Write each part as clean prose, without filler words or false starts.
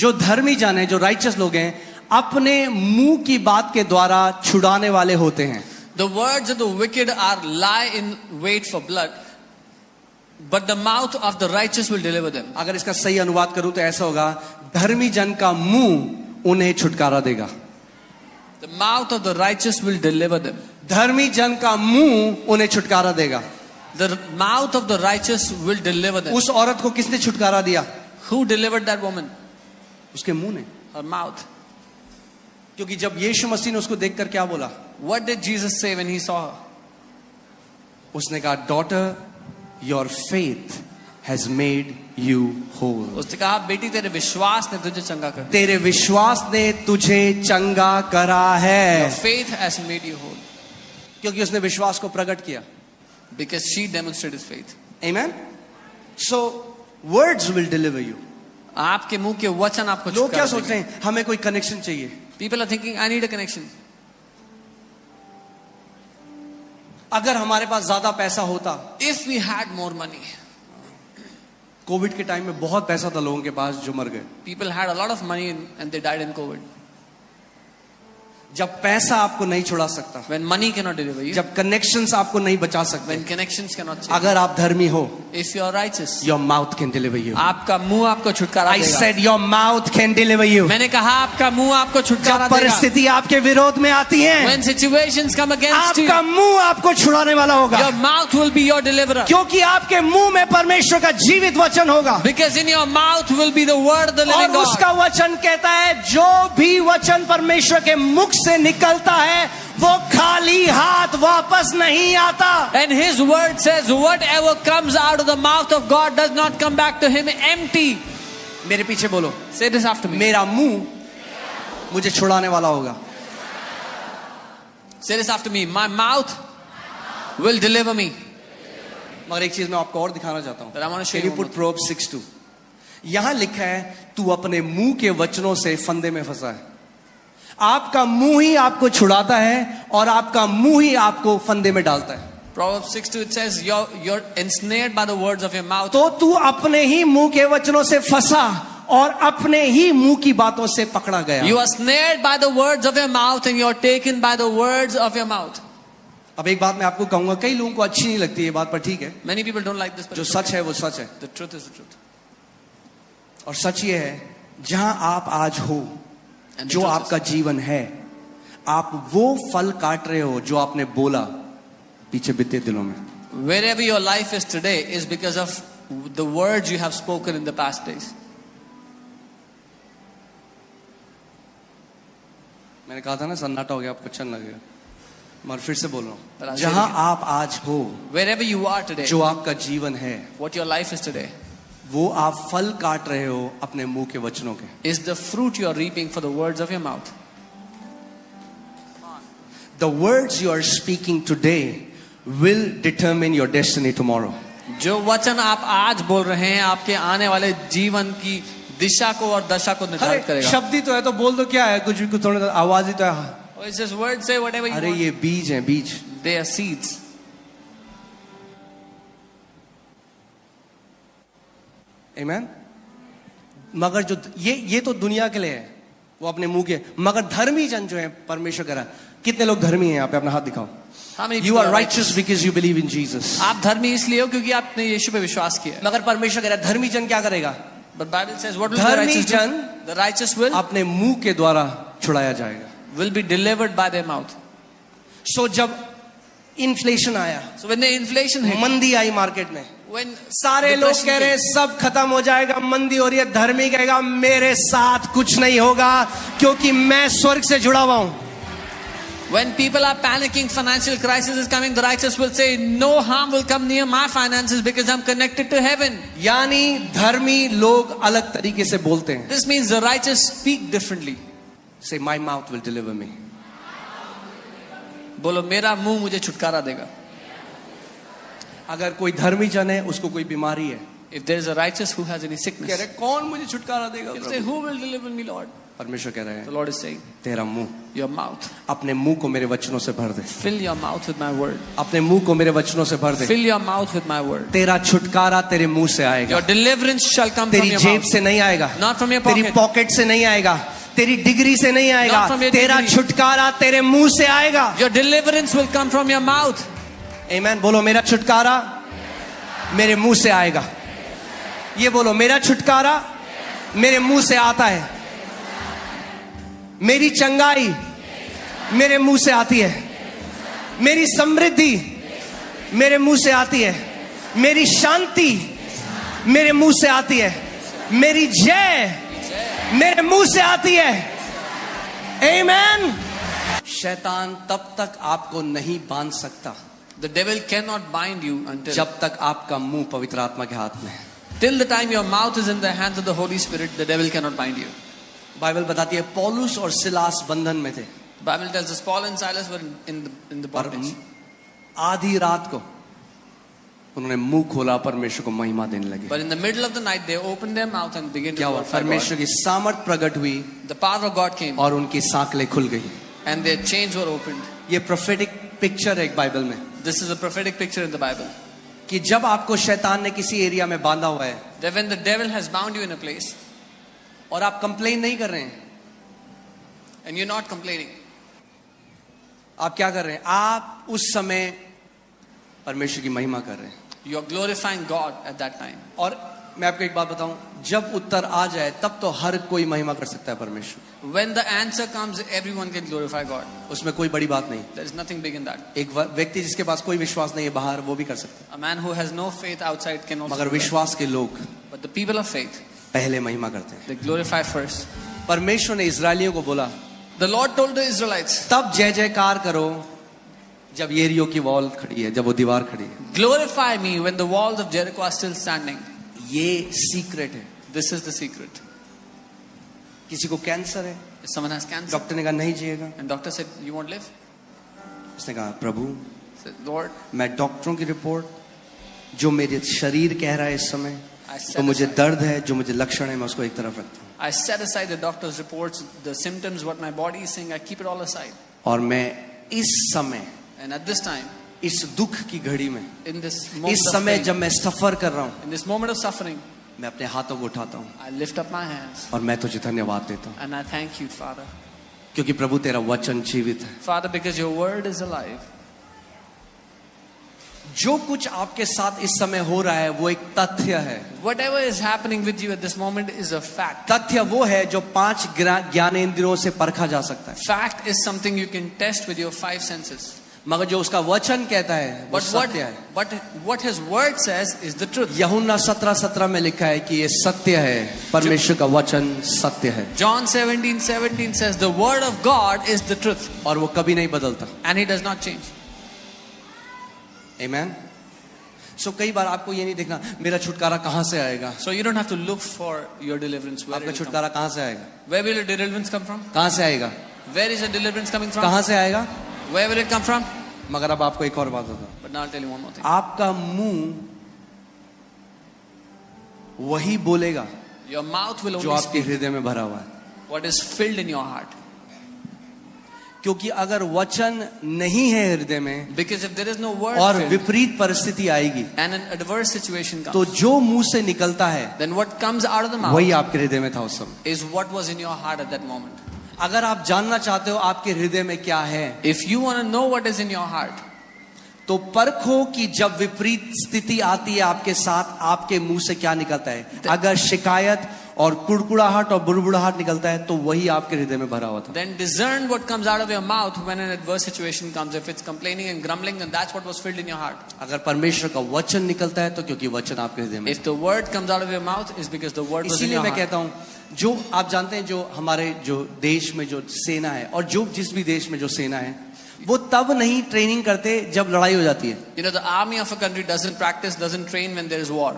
जो धर्मी जन है, जो राइचस लोग हैं, अपने मुंह की बात के द्वारा छुड़ाने वाले होते हैं. The words of the wicked are lie in wait for blood, but the mouth of the righteous will deliver them. अगर इसका सही अनुवाद करूं तो ऐसा होगा, धर्मी जन का मुंह उन्हें छुटकारा देगा. The mouth of the righteous will deliver them. धर्मी जन का मुंह उन्हें छुटकारा देगा. The mouth of the righteous will deliver them. उस औरत को किसने छुटकारा दिया? Who delivered that woman? उसके मुंह ने. Her mouth. क्योंकि जब यीशु मसीह ने उसको देखकर क्या बोला? What did Jesus say when he saw her? उसने कहा, daughter, your faith has made you whole. उसने कहा, बेटी तेरे विश्वास ने तुझे चंगा कर दिया. तेरे विश्वास ने तुझे चंगा करा है. Your faith has made you whole. क्योंकि उसने विश्वास को प्रकट किया. Because she demonstrated faith. Amen. So words will deliver you. आपके मुंह के वचन आपको लोग क्या छुटकारा सोच रहे देंगे. हैं? हमें कोई कनेक्शन चाहिए. People are thinking, I need a connection. अगर हमारे पास ज्यादा पैसा होता. If we had more money. Covid के टाइम में बहुत पैसा था लोगों के पास जो मर गए. People had a lot of money and they died in COVID. जब पैसा आपको नहीं छुड़ा सकता, When money cannot deliver you, जब कनेक्शंस आपको नहीं बचा सकते, when connections cannot save, अगर आप धर्मी हो, if you are righteous, your mouth can deliver you. आपका मुंह आपको छुटकारा I देगा. said your mouth can deliver you. मैंने कहा आपका मुंह आपको छुटकारा जब देगा. परिस्थिति आपके विरोध में आती है, When situations come against you, आपका मुंह आपको छुड़ाने वाला होगा. your mouth will be your deliverer. क्योंकि आपके मुंह में परमेश्वर का जीवित वचन होगा. Because in your mouth will be the word of the living और God. उसका वचन कहता है, जो भी वचन परमेश्वर के मुख से निकलता है वो खाली हाथ वापस नहीं आता. And his word says, whatever comes out of the mouth of God does not come back to him empty. मेरे पीछे बोलो. Say this after me. मेरा मुंह मुझे छुड़ाने वाला होगा. Say this after me. My mouth will deliver me. मगर एक चीज मैं आपको और दिखाना चाहता हूं. But I want to show Can you you one put Proverbs 6:2? यहां लिखा है, तू अपने मुंह के वचनों से फंदे में फंसा है. आपका मुंह ही आपको छुड़ाता है और आपका मुंह ही आपको फंदे में डालता है. Proverbs 6:2 it says, you're ensnared by the words of your mouth. तो तू अपने ही मुंह के वचनों से फंसा और अपने ही मुंह की बातों से पकड़ा गया. You are snared by the words of your mouth and you are taken by the words of your mouth. अब एक बात मैं आपको कहूंगा, कई लोगों को अच्छी नहीं लगती ये बात, पर ठीक है. Many people don't like this, but जो सच है वो सच है. the truth is the truth. और सच ये है, जहां आप आज हो, And the जो truth आपका जीवन है, आप वो फल काट रहे हो जो आपने बोला पीछे बीते दिनों में. Wherever your life is today is because of the words you have spoken in the past days. मैंने कहा था ना सन्नाटा हो गया, आपको अच्छा लगेगा, मगर फिर से बोल रहा But हूं. I'll say it जहां again. आप आज हो, Wherever you are today, जो आपका जीवन है, what your life is today वो आप फल काट रहे हो अपने मुंह के वचनों के. is the fruit you are reaping for the words of your mouth. The words you are speaking today will determine your destiny tomorrow. जो वचन आप आज बोल रहे हैं आपके आने वाले जीवन की दिशा को और दशा को निर्धारित अरे करेगा. शब्द ही तो है, तो बोल दो, क्या है, कुछ भी, कुछ थोड़ा आवाज ही तो है. Oh, it's just words, say whatever you अरे want. ये बीज है, बीज. They are seeds. Amen? मगर जो ये तो दुनिया के लिए है, वो अपने मुंह के. मगर धर्मी जन जो है परमेश्वर करा. कितने लोग धर्मी हैं यहाँ पे? अपना हाथ दिखाओ. How many You people are righteous because you believe in Jesus. आप धर्मी इसलिए हो क्योंकि आपने यीशु पे विश्वास किया है. मगर परमेश्वर कह रहा है, धर्मी जन क्या करेगा? But Bible says what will the धर्मी righteous do? जन The righteous will अपने मुंह के द्वारा छुड़ाया जाएगा. be delivered by their mouth. सो जब इन्फ्लेशन आया, So when the inflation hit, मंदी आई मार्केट में, when सारे लोग depression कह रहे हैं came, सब खत्म हो जाएगा, मंदी हो रही है. धर्मी कहेगा मेरे साथ कुछ नहीं होगा क्योंकि मैं स्वर्ग से जुड़ा हुआ हूं. when people are panicking, financial crisis is coming, the righteous will say, no harm will come near my finances because I'm connected to heaven. यानी धर्मी लोग अलग तरीके से बोलते हैं. This means the righteous speak differently. Say my mouth will deliver me. बोलो मेरा मुंह मुझे छुटकारा देगा. अगर कोई धर्मी जन है, उसको कोई बीमारी है, If there is a righteous who has any कह sickness, रहे कौन मुझे छुटकारा देगा he'll say, Prabhu? who will deliver me, Lord? परमेश्वर कह रहे The हैं Lord is saying, तेरा मुंह, your mouth. अपने मुंह को मेरे वचनों से भर दे, Fill your mouth with my word. अपने मुंह को मेरे वचनों से भर दे। Fill your mouth with my word. तेरा छुटकारा तेरे मुंह से आएगा, Your deliverance shall come from तेरी your जेब mouth. से नहीं आएगा, Not from your तेरी pocket. पॉकेट से नहीं आएगा, तेरी डिग्री से नहीं आएगा, Not from your तेरा degree. छुटकारा तेरे मुंह से आएगा। Your deliverance will come from your mouth. आमीन। बोलो मेरा छुटकारा मेरे मुंह से आएगा। ये बोलो मेरा छुटकारा मेरे मुंह से आता है, मेरी चंगाई मेरे मुंह से आती है, मेरी समृद्धि मेरे मुंह से आती है, मेरी शांति मेरे मुंह से आती है, मेरी जय मेरे मुंह से आती है। आमीन। शैतान तब तक आपको नहीं बांध सकता The devil cannot bind you until जब तक आपका मुंह पवित्र आत्मा के हाथ में है। till the time your mouth is in the hands of the Holy Spirit. The devil cannot bind you. Bible बताती है पौलुस और सिलास बंधन में थे, Bible tells us Paul and Silas were in the पर bondage. आधी रात को उन्होंने मुंह खोला, परमेश्वर को महिमा देने लगे। But in the middle of the night, they opened their mouth and began to क्या हुआ? glorify परमेश्वर God. की सामर्थ प्रकट हुई The power of God came और उनकी सांकलें खुल गई। and their chains were opened. ये प्रोफेटिक पिक्चर है एक बाइबल में This is a prophetic picture in the Bible. कि जब आपको शैतान ने किसी एरिया में बांधा हुआ है That when the devil has bound you in a place और आप कंप्लेन नहीं कर रहे हैं, and you're not complaining, आप क्या कर रहे हैं? आप उस समय परमेश्वर की महिमा कर रहे हैं। you're glorifying God at that time. और मैं आपको एक बात बताऊं, जब उत्तर आ जाए तब तो हर कोई महिमा कर सकता है परमेश्वर, When the answer comes, everyone can glorify God. उसमें कोई बड़ी बात नहीं। There is nothing big in that. एक व्यक्ति जिसके पास कोई विश्वास नहीं है बाहर, वो भी कर सकता A man who has no faith outside can है, also मगर do that. विश्वास के लोग But the people of faith, पहले महिमा करते हैं। they glorify first. परमेश्वर ने इजरायलियों को बोला The Lord told the Israelites, तब जय जयकार करो जब येरियो की वॉल खड़ी है, जब वो दीवार खड़ी है। glorify me when the walls of Jericho are still standing. ये सीक्रेट है। This is the secret. किसी को कैंसर है, If someone has cancer doctor ने कहा नहीं जिएगा, and doctor said, you won't live? उसने कहा प्रभु Said, Lord, मैं डॉक्टरों की रिपोर्ट, जो मेरे शरीर कह रहा है इस समय, I set तो मुझे aside- दर्द है, जो मुझे लक्षण है, मैं उसको एक तरफ रखता हूँ I set aside the doctor's reports, the symptoms, what my body is saying, I keep it all aside. और मैं इस समय, And at this time, इस दुख की घड़ी में, in this moment इस of समय pain, जब मैं सफर कर रहा हूँ, in this moment of suffering, मैं अपने हाथों को उठाता हूँ I lift up my hands और मैं तुझे धन्यवाद देता हूँ, and I thank you, Father. क्योंकि प्रभु तेरा वचन जीवित है। Father, because your word is alive. जो कुछ आपके साथ इस समय हो रहा है वो एक तथ्य है। Whatever is happening with you at this moment is a fact. तथ्य वो है जो 5 ज्ञानेंद्रियों से परखा जा सकता है, Fact is something you can test with your 5 senses. मगर जो उसका वचन कहता है वो सत्य है। What his word says is the truth. यूहन्ना 17:17 में लिखा है कि ये सत्य है, परमेश्वर का वचन सत्य है John 17:17 says the word of God is the truth और वो कभी नहीं बदलता। and he does not change. आमीन। सो कई बार आपको ये नहीं देखना मेरा छुटकारा कहाँ से आएगा, So you don't have to look for your deliverance. Where, आपका it will come. छुटकारा कहाँ से आएगा, Where will your deliverance come from? कहाँ से आएगा, Where is your deliverance coming from? कहाँ से आएगा। Where will it come from? मगर अब आपको एक और बात बताऊं, But now I'll tell you one more thing. आपका मुंह वही बोलेगा Your mouth will जो only आपके speak हृदय में भरा हुआ है। what is filled in your heart. क्योंकि अगर वचन नहीं है हृदय में Because if there is no word और filled विपरीत परिस्थिति आएगी and an adverse situation तो comes, जो मुंह से निकलता है then what comes out of the mouth वही आपके हृदय में था उस समय। is what was in your heart at that moment. अगर आप जानना चाहते हो आपके हृदय में क्या है, If you want to know what is in your heart, तो परखो कि जब विपरीत स्थिति आती है आपके साथ आपके मुंह से क्या निकलता है। अगर शिकायत और कुड़कुड़ाहट और बुड़बुड़ाहट निकलता है तो वही आपके हृदय में भरा हुआ था। then discern what comes out of your mouth when an adverse situation comes. If it's complaining and grumbling, then that's what was filled in your heart. अगर परमेश्वर का वचन निकलता है तो क्योंकि वचन आपके हृदय में। If the word comes out of your mouth, is because the word was in इसीलिए your मैं heart. कहता हूँ, जो आप जानते हैं जो हमारे जो देश में जो सेना है और जो जिस भी देश में जो सेना है वो तब नहीं ट्रेनिंग करते जब लड़ाई हो जाती है। You know, the army of a country doesn't practice, doesn't train when there is war.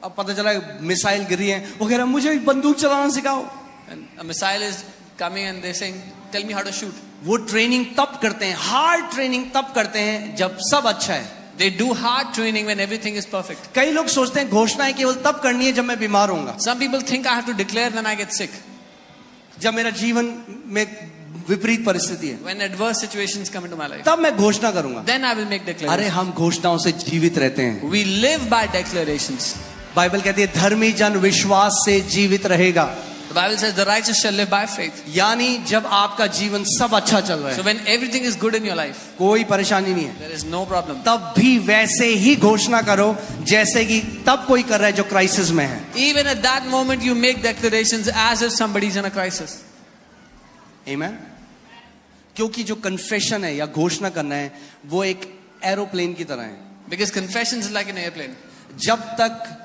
अब पता चला मिसाइल गिरी है, वो कह रहा मुझे बंदूक चलाना सिखाओ। And a missile is coming and they're saying, tell me how to shoot. वो ट्रेनिंग तब करते हैं, हार्ड ट्रेनिंग तब करते हैं जब सब अच्छा है। They do hard training when everything is perfect. कई लोग सोचते हैं घोषणाएं केवल तब करनी है जब मैं बीमार होऊंगा, Some people think I have to declare when I get sick, जब मेरा जीवन में विपरीत परिस्थिति है, when adverse situations come into my life. तब मैं घोषणा करूंगा. Then I will make अरे declarations. हम घोषणाओं से जीवित रहते हैं. We live by declarations. Bible कहती है धर्मी जन विश्वास से जीवित रहेगा. The Bible says the righteous shall live by faith. यानी जब आपका जीवन सब अच्छा चल रहा So है, when everything is good in your life, कोई परेशानी नहीं है, there is no problem. तब भी वैसे ही घोषणा करो जैसे कि तब कोई कर रहा है जो क्राइसिस में है. Even at that moment you make declarations as if somebody is in a crisis. आमीन. क्योंकि जो कन्फेशन है या घोषणा करना है वो एक एरोप्लेन की तरह है. Because confession is like an airplane. जब तक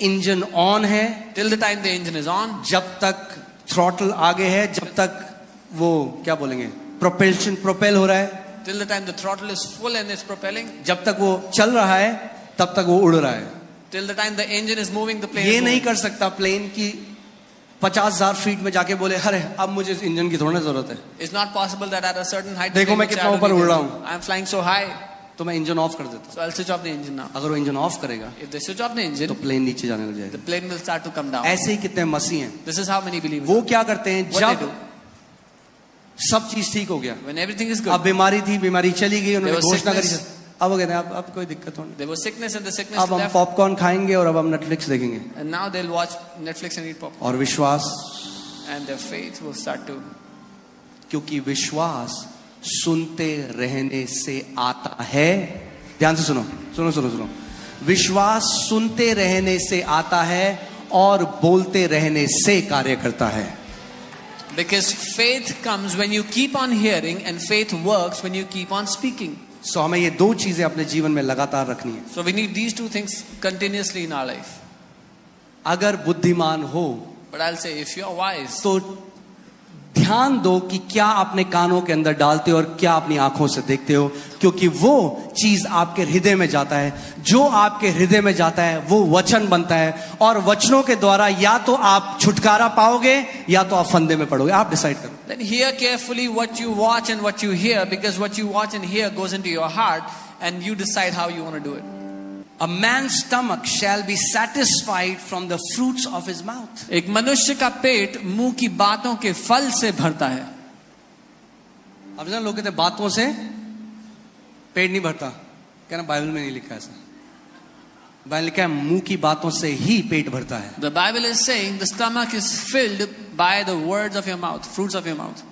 इंजन ऑन है, Till the time the engine is on, जब तक थ्रॉटल आगे है, जब तक वो क्या बोलेंगे प्रोपेल हो रहा है, till the time the throttle is full and it's propelling, जब तक वो चल रहा है तब तक वो उड़ रहा है. till the time the engine is moving, the plane ये is नहीं moving. कर सकता प्लेन की 50,000 फीट में जाके बोले अरे अब मुझे इस इंजन की थोड़ी जरूरत है, It's not possible that at a certain height, देखो मैं कितना ऊपर उड़ रहा हूँ, I am flying so high, तो मैं इंजन ऑफ कर देता हूँ. so I'll switch off the engine now. अगर वो इंजन ऑफ करेगा If they switch off the तो engine, प्लेन नीचे जाने लग the जाएगा. plane will start to come down. ऐसे ही कितने मसीह हैं, This is how many believers. वो क्या करते हैं What they जब do सब चीज ठीक हो गया, when everything is अब good, बीमारी थी, बीमारी चली गई, उन्होंने There was घोषणा करी, sickness. अब वो कहते हैं अब कोई दिक्कत होनी, there was sickness and the sickness अब हम left, पॉपकॉर्न खाएंगे और अब हम नेटफ्लिक्स देखेंगे. and now they'll watch Netflix and eat popcorn, और विश्वास, and their faith will start to. क्योंकि विश्वास सुनते रहने से आता है. ध्यान से सुनो सुनो सुनो सुनो. विश्वास सुनते रहने से आता है और बोलते रहने से कार्य करता है. Because faith comes when you keep on hearing, and faith works when you keep on speaking. सो हमें ये दो चीजें अपने जीवन में लगातार रखनी है. So we need these two things continuously in our life. अगर बुद्धिमान हो But I'll say, if you're wise, तो ध्यान दो कि क्या अपने कानों के अंदर डालते हो और क्या अपनी आंखों से देखते हो, क्योंकि वो चीज आपके हृदय में जाता है. जो आपके हृदय में जाता है वो वचन बनता है, और वचनों के द्वारा या तो आप छुटकारा पाओगे या तो आप फंदे में पड़ोगे. आप डिसाइड करो. then hear carefully what you watch and what you hear, because what you watch and hear goes into your heart, and you decide how you want to do it. A man's stomach shall be satisfied from the fruits of his mouth. एक मनुष्य का पेट मुंह की बातों के फल से भरता है. अब लोग कहते हैं बातों से पेट नहीं भरता, कहना बाइबल में नहीं लिखा ऐसा. बाइबल लिखा है मुंह की बातों से ही पेट भरता है. The Bible is saying the stomach is filled by the words of your mouth, fruits of your mouth.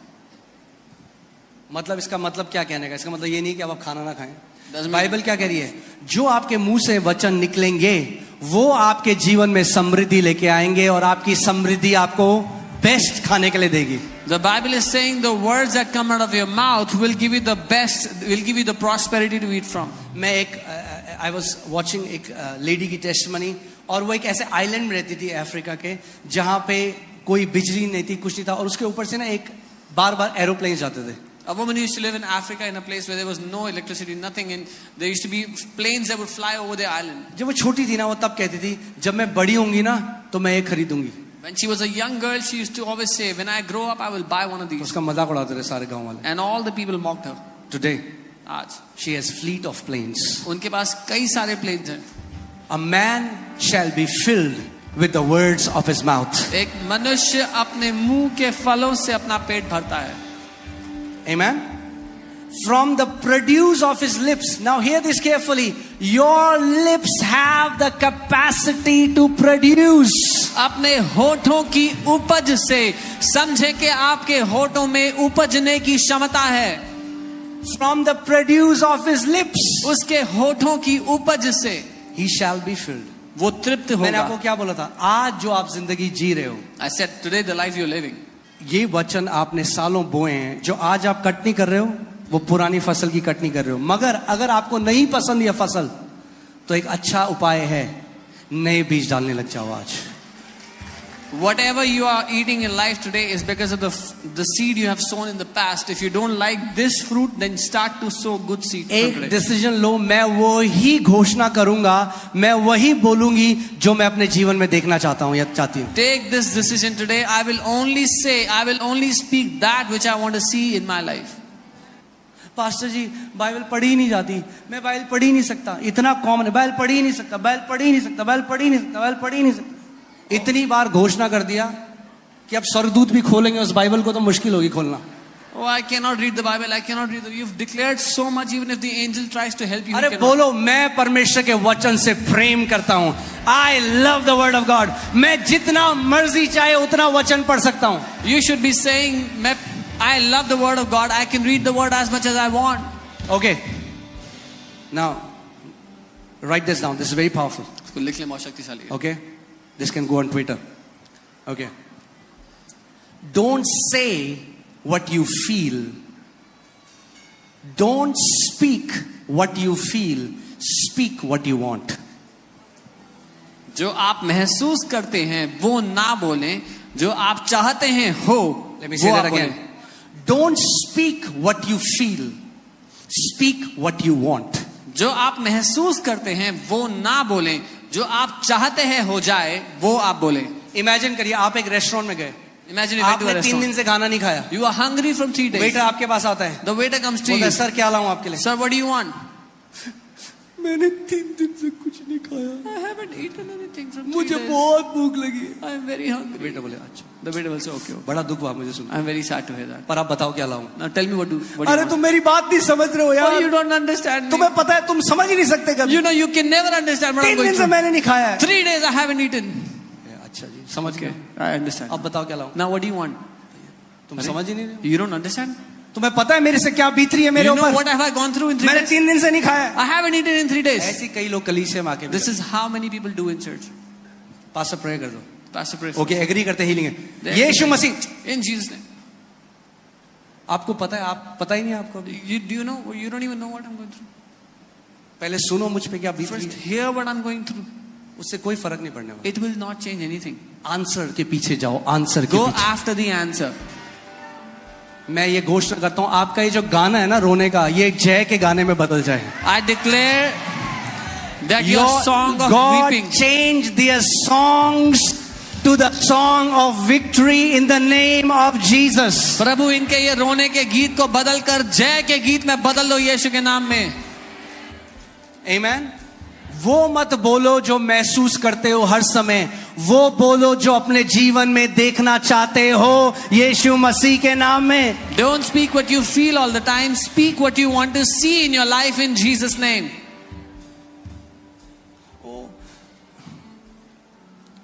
मतलब इसका मतलब क्या कहने का, इसका मतलब ये नहीं कि अब आप खाना ना खाएं. Doesn't mean- बाइबल क्या कह रही है, जो आपके मुंह से वचन निकलेंगे वो आपके जीवन में समृद्धि लेके आएंगे, और आपकी समृद्धि आपको बेस्ट खाने के लिए देगी. The Bible is saying the words that come out of your mouth will give you the best, will give you the prosperity to eat from. मैं एक आई वॉज वॉचिंग एक लेडी की टेस्टमनी, और वो एक ऐसे आइलैंड में रहती थी अफ्रीका के, जहाँ पे कोई बिजली नहीं थी, कुछ नहीं था, और उसके ऊपर से ना एक बार बार एरोप्लेन जाते थे. A woman used to live in Africa in a place where there was no electricity, nothing, and there used to be planes that would fly over the island. जब वो छोटी थी ना, वो तब कहती थी जब मैं बड़ी होंगी ना तो मैं ये खरीदूंगी. When she was a young girl, she used to always say, when I grow up, I will buy one of these. उसका मजाक उड़ाते रहे सारे गांव वाले. And all the people mocked her. Today आज she has fleet of planes. उनके पास कई सारे planes हैं. A man shall be filled with the words of his mouth. एक मनुष्य अपने मुंह के फलों से अपना पेट भरता है. Amen. From the produce of his lips. Now hear this carefully. Your lips have the capacity to produce. अपने होठों की उपज से, समझे कि आपके होठों में उपजने की क्षमता है. From the produce of his lips, उसके होठों की उपज से he shall be filled. वो तृप्त मैंने आपको होगा. क्या बोला था, आज जो आप जिंदगी जी रहे हो, I said today the life you're living, ये वचन आपने सालों बोए हैं. जो आज आप कटनी कर रहे हो वो पुरानी फसल की कटनी कर रहे हो. मगर अगर आपको नहीं पसंद ये फसल, तो एक अच्छा उपाय है, नए बीज डालने लग जाओ आज. whatever you are eating in life today is because of the seed you have sown in the past. If you don't like this fruit, then start to sow good seed from एक today. Decision लो, मैं वो ही घोषणा करूंगा, मैं वही बोलूंगी जो मैं अपने जीवन में देखना चाहता हूं या चाहती हूं. Take this decision today. I will only say, I will only speak that which I want to see in my life. Pastor ji Bible पढ़ी ही नहीं जाती, मैं बाइबल पढ़ ही नहीं सकता, इतना कॉमन है, बाइबल पढ़ ही नहीं सकता, बाइबल पढ़ ही नहीं सकता, बाइबल पढ़ ही नहीं सकता, बाइबल पढ़ ही नहीं सकता। इतनी बार घोषणा कर दिया कि अब स्वर्गदूत भी खोलेंगे उस बाइबल को तो मुश्किल होगी खोलना। Oh, I cannot read the Bible. I cannot read the... You've declared so much, even if the angel tries to help you. अरे बोलो, मैं परमेश्वर के वचन से प्रेम करता हूँ। I love the word of God. मैं जितना मर्जी चाहे उतना वचन पढ़ सकता हूँ। You should be saying, I love the word of God. I can read the word as much as I want. Okay. Now, write this down. This is very powerful. इसको लिख ले, बहुत शक्तिशाली है. Okay. This can go on Twitter. Okay. Don't say what you feel. Don't speak what you feel. Speak what you want. जो आप महसूस करते हैं वो ना बोलें, जो आप चाहते हैं हो। Let me say that again. Don't speak what you feel. Speak what you want. जो आप महसूस करते हैं वो ना बोलें, जो आप चाहते हैं हो जाए वो आप बोलें। Imagine करिए, आप एक रेस्टोरेंट में गए। Imagine you went to a आपने 3 दिन restaurant. से खाना नहीं खाया। You are hungry from 3 days. Waiter आपके पास आता है, The waiter comes to बोलता you. है, सर क्या लाऊं आपके लिए? Sir, what do you want? मैंने 3 दिन से कुछ नहीं खाया, I haven't eaten anything from 3 मुझे days. बहुत भूख लगी है। I am very hungry. Waiter बोले अच्छा। The waiter will say, okay, okay. बड़ा दुख हुआ मुझे सुन। I am very sad to hear that. पर आप बताओ क्या लाऊं? Now tell me what do you अरे want? तुम मेरी बात नहीं समझ रहे हो Oh, यार। you don't understand me. तुम्हें पता है, तुम समझ ही नहीं सकते कभी। You know you can never understand what 3 I'm going दिन से through. मैंने नहीं खाया है। 3 days I haven't eaten. अच्छा जी, समझ Okay, गए। I understand. अब बताओ क्या लाऊं? Now what do you want? तुम समझ ही नहीं रहे। You don't understand? तुम्हें पता है मेरे से क्या बीत रही है मेरे You know ऊपर? what have I gone through in 3 मैंने days? 3 दिन से नहीं खाया। I haven't eaten in 3 days. ऐसी कई लोग कलीसिया में आके This is how many people do in church. Pastor pray कर दो। Pastor pray for okay, agree करते हीलिंग है। Then- यीशु मसीह, in Jesus' name. आपको पता है, आप पता ही नहीं आपको अभी। Do you know? You don't even know what I'm going through. पहले सुनो मुझ पे क्या बीत रही First, है, hear what I'm going through. उससे कोई फर्क नहीं पड़ने वाला। It will not change anything. Answer के पीछे जाओ, आंसर के Go पीछे। after the answer. मैं ये घोषणा करता हूँ, आपका ये जो गाना है ना रोने का, ये जय के गाने में बदल जाए। I declare that your song of God weeping, change their songs to the song of victory in the name of Jesus. प्रभु इनके ये रोने के गीत को बदल कर जय के गीत में बदल दो यीशु के नाम में। Amen. वो मत बोलो जो महसूस करते हो हर समय, वो बोलो जो अपने जीवन में देखना चाहते हो यीशु मसीह के नाम में। Don't speak what you feel all the time. Speak what you want to see in your life in Jesus' name.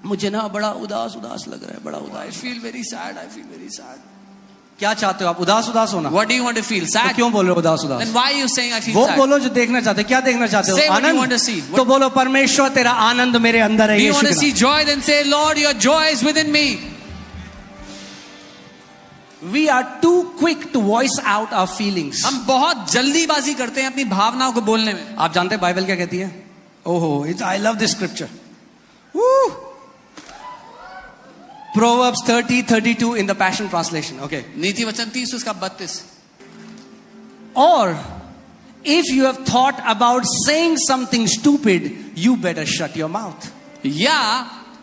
मुझे ना बड़ा उदास उदास लग रहा है, बड़ा I उदास। feel very sad. I feel very sad. क्या चाहते हो आप? उदास उदास होना? What do you want to feel? तो Sad? क्यों बोल रहे हो उदास उदास? Then why are you saying I feel वो sad? बोलो जो देखना चाहते हो। क्या देखना चाहते हो? Say what you want to Anand. see. तो बोलो परमेश्वर तेरा आनंद मेरे अंदर है Do you Yeshu want to के see नाम। joy? Then say, Lord, your joy is within me. We are too quick to voice out our feelings. हम बहुत जल्दीबाजी करते हैं अपनी भावनाओं को बोलने में। आप जानते हैं बाइबल क्या कहती है? ओहो, it's I love this scripture. Proverbs 30:32 in the Passion Translation. Okay. नीति वचन 30 उसका 32। Or if you have thought about saying something stupid, you better shut your mouth. या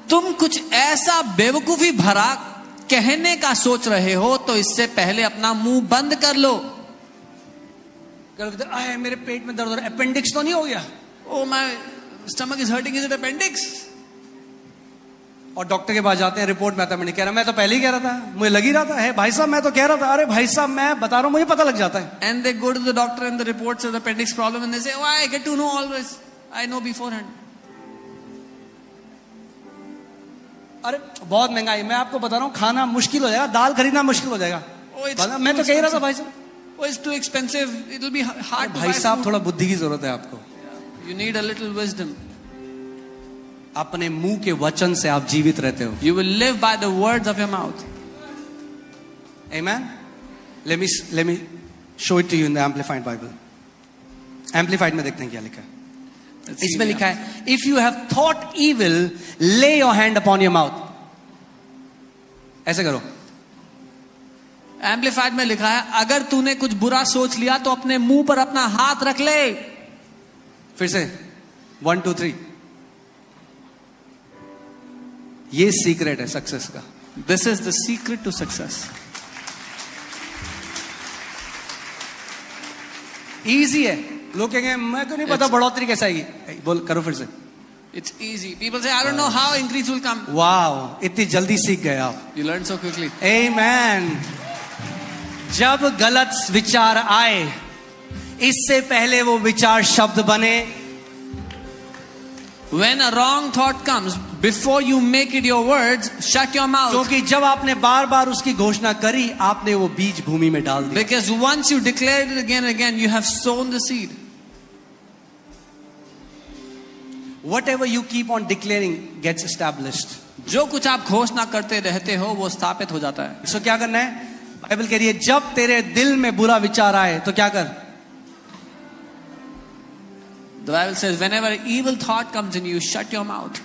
तुम कुछ ऐसा बेवकूफी भरा कहने का सोच रहे हो तो इससे पहले अपना मुंह बंद कर लो। आए मेरे पेट में दर्द हो रहा है, अपेंडिक्स तो नहीं हो गया? Oh, my stomach is hurting. Is it appendix? और डॉक्टर के पास जाते हैं, रिपोर्ट में आता है, मैंने कह रहा, मैं तो पहले ही कह रहा था, मुझे लग ही रहा था। है भाई साहब, मैं तो कह रहा था। अरे भाई साहब, मैं बता रहा हूँ, मुझे पता लग जाता है। And they go to the doctor and the report says appendix problem and they say, oh, I get to know always. I know beforehand. अरे बहुत महंगाई, मैं आपको बता रहा हूँ, खाना मुश्किल हो जाएगा, दाल खरीदना मुश्किल हो जाएगा। Oh, it's मैं तो too कह ही रहा था expensive. भाई साहब। Oh, it's too expensive. It will be hard to भाई buy साहब, food. थोड़ा बुद्धि की जरूरत है आपको। You need a little wisdom. अपने मुंह के वचन से आप जीवित रहते हो। You will live by the words of your mouth. Amen. Let me show it to you in the Amplified Bible. Amplified में देखते हैं क्या लिखा है। Let's see इसमें the लिखा है, if you have thought evil, lay your hand upon your mouth. ऐसे करो। Amplified में लिखा है, अगर तूने कुछ बुरा सोच लिया तो अपने मुंह पर अपना हाथ रख ले। फिर से 1 2 3। ये सीक्रेट है सक्सेस का। This is the secret to success. Easy है. लोग कहेंगे मैं तो नहीं पता बढ़ोतरी कैसे आएगी. बोल करो फिर से. It's easy. People say, I don't know how increase will come. वाह, इतनी जल्दी सीख गए आप. You learn so quickly. आमेन. जब गलत विचार आए, इससे पहले वो विचार शब्द बने. When a wrong thought comes, before you make it your words, shut your mouth. क्योंकि जब आपने बार बार उसकी घोषणा करी, आपने वो बीज भूमि में डाल दिया. Because once you declare it again and again, you have sown the seed. Whatever you keep on declaring gets established. जो कुछ आप घोषणा करते रहते हो वो स्थापित हो जाता है. सो क्या करना है? बाइबल कह रही है जब तेरे दिल में बुरा विचार आए तो क्या कर? The Bible says, whenever evil thought comes in you, shut your mouth.